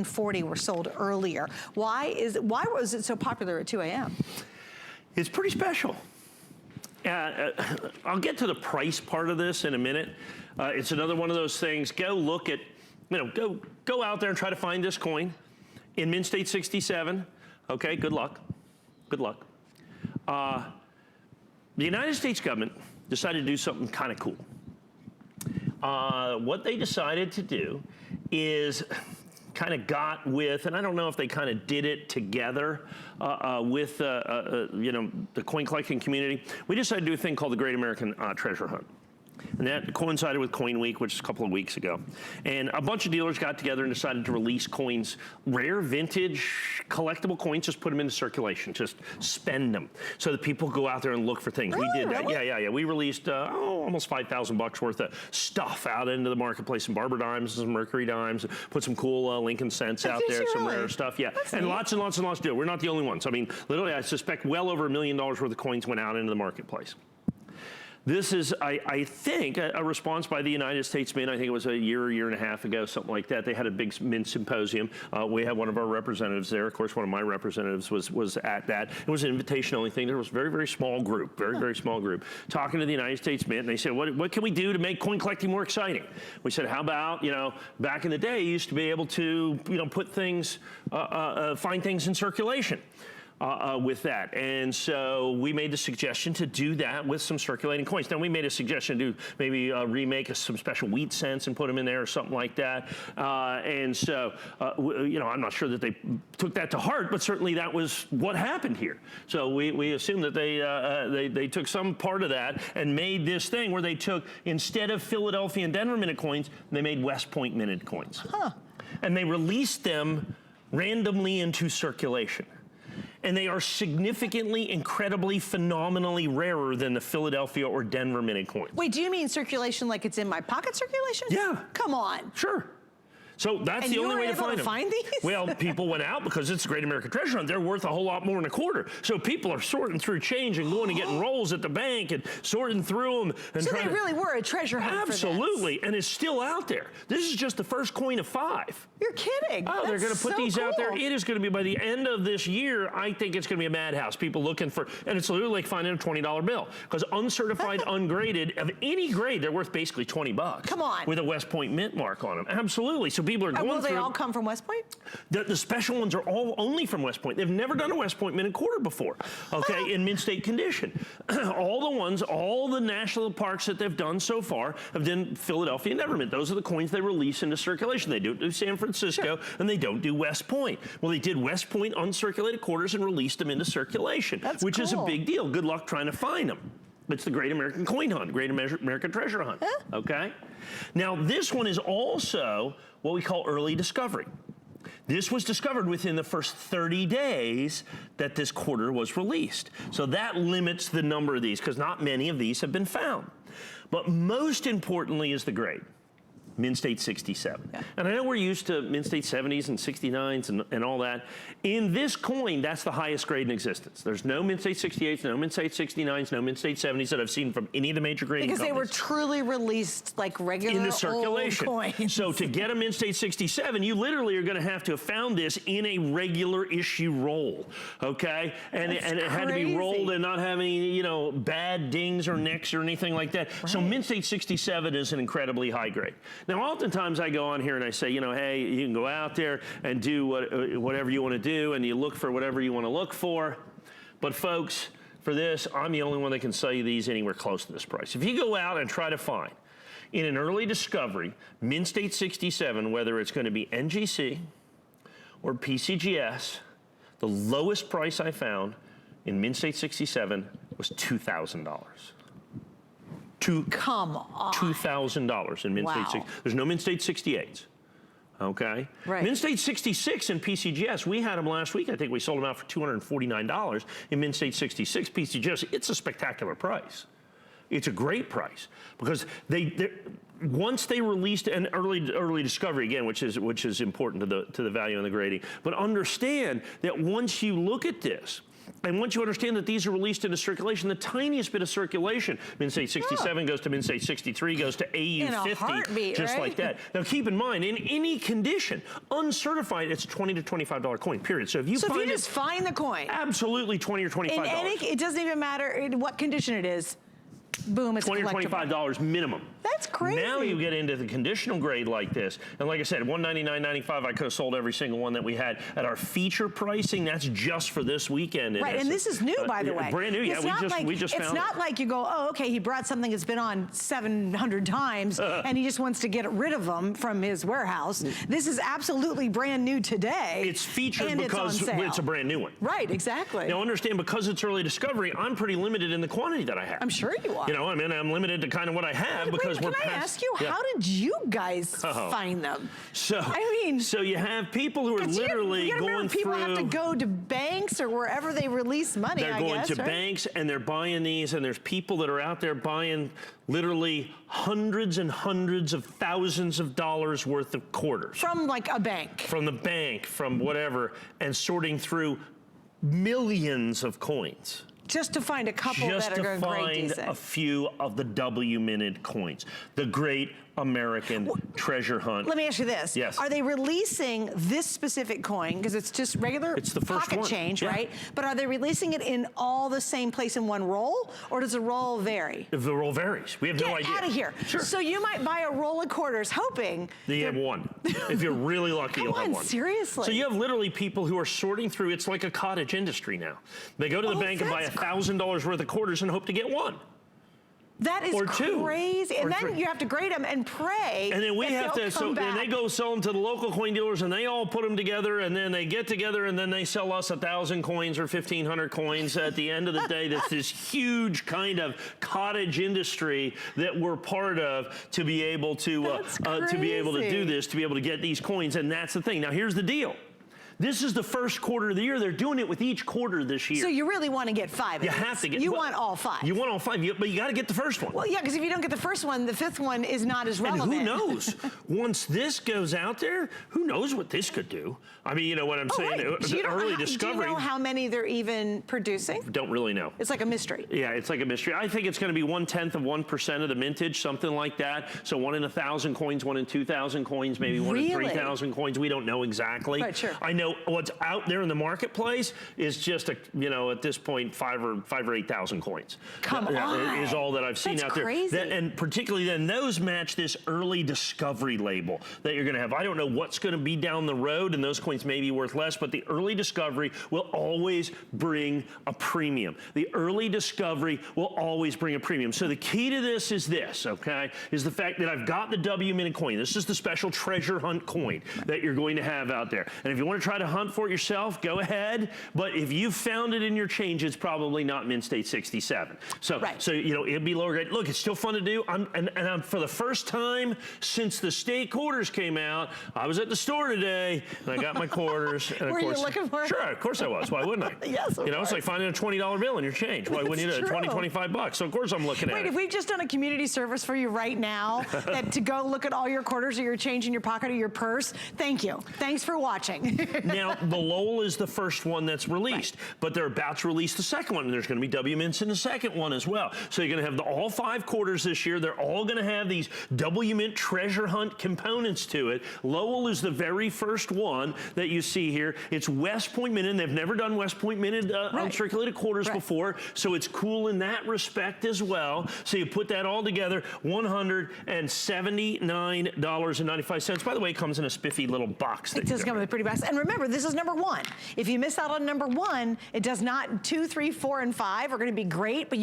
40 were sold earlier. Why was it so popular at 2 a.m.? It's pretty special. I'll get to the price part of this in a minute. It's another one of those things. Go look at, go out there and try to find this coin in Mint State 67. Okay, good luck. Good luck. The United States government decided to do something kind of cool. What they decided to do is kind of got with, and I don't know if they kind of did it together with the coin collecting community. We decided to do a thing called the Great American Treasure Hunt. And that coincided with Coin Week, which is a couple of weeks ago. And a bunch of dealers got together and decided to release coins, rare, vintage, collectible coins, just put them into circulation, just spend them, so that people go out there and look for things. Really? We did that, Really? yeah. We released almost $5,000 worth of stuff out into the marketplace, some Barber dimes, some Mercury dimes, put some cool Lincoln cents out there, some rare stuff, yeah. That's and neat. lots and lots and lots to do. We're not the only ones. I mean, literally, I suspect well over $1 million worth of coins went out into the marketplace. This is, I think, a response by the United States Mint. I think it was a year and a half ago, something like that. They had a big Mint symposium. We had one of our representatives there. Of course, one of my representatives was at that. It was an invitation-only thing. There was a very, very small group, very small group, talking to the United States Mint. And they said, what can we do to make coin collecting more exciting? We said, how about, back in the day, you used to be able to, put things, find things in circulation. With that. And so we made the suggestion to do that with some circulating coins. Then we made a suggestion to maybe remake some special wheat cents and put them in there or something like that. And so, I'm not sure that they took that to heart, but certainly that was what happened here. So we assume that they took some part of that and made this thing where they took, instead of Philadelphia and Denver minted coins, they made West Point minted coins. Huh. And they released them randomly into circulation. And they are significantly, incredibly, phenomenally rarer than the Philadelphia or Denver minted coins. Wait, do you mean circulation like it's in my pocket circulation? Yeah. Come on. Sure. So that's the only way to find them. And you were able to find these? Well, people went out because it's the Great American Treasure Hunt. They're worth a whole lot more than a quarter. So people are sorting through change and going and getting rolls at the bank and sorting through them. And so they really were a treasure hunt. Absolutely, and it's still out there. This is just the first coin of 5. You're kidding. Oh, they're going to put these out there. It is going to be, by the end of this year, I think it's going to be a madhouse. People looking for, and it's literally like finding a $20 bill. Because uncertified, ungraded, of any grade, they're worth basically $20. Come on. With a West Point Mint mark on them. Absolutely. So people are going will they through. all come from West Point? The special ones are all only from West Point. They've never done a West Point minted quarter before, okay, in mint state condition. All the national parks that they've done so far have done Philadelphia and Denver mint. Those are the coins they release into circulation. They don't do San Francisco, and they don't do West Point. Well, they did West Point uncirculated quarters and released them into circulation, which is a big deal. Good luck trying to find them. It's the Great American Coin Hunt, Great American Treasure Hunt, okay? Now, this one is also what we call early discovery. This was discovered within the first 30 days that this quarter was released. So that limits the number of these, because not many of these have been found. But most importantly is the grade. Mint State 67. Yeah. And I know we're used to Mint State 70s and 69s and all that. In this coin, that's the highest grade in existence. There's no Mint State 68s, no Mint State 69s, no Mint State 70s that I've seen from any of the major grading companies. Because they were truly released like regular in the circulation. Old coins. So to get a Mint State 67, you literally are going to have found this in a regular issue roll, okay? And it had to be rolled and not have any, bad dings or nicks or anything like that. Right. So Mint State 67 is an incredibly high grade. Now, oftentimes I go on here and I say, hey, you can go out there and do whatever you want to do, and you look for whatever you want to look for. But folks, for this, I'm the only one that can sell you these anywhere close to this price. If you go out and try to find, in an early discovery, Mint State 67, whether it's going to be NGC or PCGS, the lowest price I found in Mint State 67 was $2,000. Come on. $2,000 in Mint State 60. There's no Mint State 68s. Okay? Right. Mint State 66 and PCGS, we had them last week. I think we sold them out for $249 in Mint State 66. PCGS, it's a spectacular price. It's a great price because once they released an early discovery, again, which is important to the value and the grading. But understand that once you look at this, And once you understand that these are released into circulation, the tiniest bit of circulation, MnState 67 goes to MnState 63, goes to AU 50, just like that. Now keep in mind, in any condition, uncertified, it's $20 to $25 coin, period. So if you just find the coin, absolutely $20 or $25. It doesn't even matter in what condition it is. Boom, it's $20 or $25 minimum. That's crazy. Now you get into the conditional grade like this, and like I said, $199.95. I could have sold every single one that we had at our feature pricing. That's just for this weekend. Right, and this is new, by the way. Brand new. Yeah, we just found it. It's not like you go, oh, okay, he brought something that's been on 700 times, and he just wants to get rid of them from his warehouse. This is absolutely brand new today. It's featured because it's a brand new one. Right, exactly. Now understand, because it's early discovery, I'm pretty limited in the quantity that I have. I'm sure you are. You know, I mean, I'm limited to kind of what I have because we're past. Can I ask you, how did you guys find them? So, I mean, so you have people who are literally going through. People have to go to banks or wherever they release money. They're going to banks and they're buying these, and there's people that are out there buying literally hundreds and hundreds of thousands of dollars worth of quarters. From like a bank. From the bank, from whatever, and sorting through millions of coins. Just to find a couple that are going great decent. Just to find a few of the W-minted coins. The great American treasure hunt. Let me ask you this. Yes. Are they releasing this specific coin, because it's just regular pocket change, right? But are they releasing it in all the same place in one roll, or does the roll vary? The roll varies. We have no idea. Get out of here. Sure. So you might buy a roll of quarters hoping that you have one. If you're really lucky, you'll have one. Seriously? So you have literally people who are sorting through. It's like a cottage industry now. They go to the bank and buy $1,000 worth of quarters and hope to get one. That is crazy. And then you have to grade them and pray. And then we have to, and they go sell them to the local coin dealers, and they all put them together, and then they get together, and then they sell us 1,000 coins or 1,500 coins. At the end of the day, that's this huge kind of cottage industry that we're part of to be able to do this, to be able to get these coins. And that's the thing. Now, here's the deal. This is the first quarter of the year. They're doing it with each quarter this year. So you really want to get 5 of these. You have to get. You want all 5. You want all 5, but you got to get the first one. Well, yeah, because if you don't get the first one, the 5th one is not as relevant. And who knows? Once this goes out there, who knows what this could do? I mean, you know what I'm saying? Right. Early discovery. Do you know how many they're even producing? Don't really know. It's like a mystery. Yeah, it's like a mystery. I think it's going to be 1/10 of 1% of the mintage, something like that. So 1 in 1,000 coins, 1 in 2,000 coins, maybe 1 in 3,000 coins. We don't know exactly. Right, sure. I know what's out there in the marketplace is just at this point 5 or 8,000 coins. Come on, is all that I've seen out there. Crazy. And particularly then those match this early discovery label that you're going to have. I don't know what's going to be down the road, and those coins may be worth less, but the early discovery will always bring a premium. The early discovery will always bring a premium. So the key to this is this, okay, is the fact that I've got the W-minted coin. This is the special treasure hunt coin that you're going to have out there. And if you want to try to hunt for it yourself, go ahead. But if you found it in your change, it's probably not MnState 67. So, it'd be lower grade. Look, it's still fun to do. I'm for the first time since the state quarters came out, I was at the store today and I got my quarters. And Were you looking for it? Sure, of course I was. Why wouldn't I? Yes, of course. It's like finding a $20 bill in your change. Why wouldn't you do it? 20, 25 bucks. So of course I'm looking at it. Wait, if we've just done a community service for you right now, that to go look at all your quarters or your change in your pocket or your purse, thank you. Thanks for watching. Now, the Lowell is the first one that's released, but they're about to release the second one, and there's going to be W-mints in the second one as well. So you're going to have all 5 quarters this year. They're all going to have these W-mint treasure hunt components to it. Lowell is the very first one that you see here. It's West Point minted. They've never done West Point minted uncirculated quarters before, so it's cool in that respect as well. So you put that all together, $179.95. By the way, it comes in a spiffy little box. It does come with a pretty box. And remember, this is number 1. If you miss out on number 1, it does not. 2, 3, 4, and 5 are going to be great, but you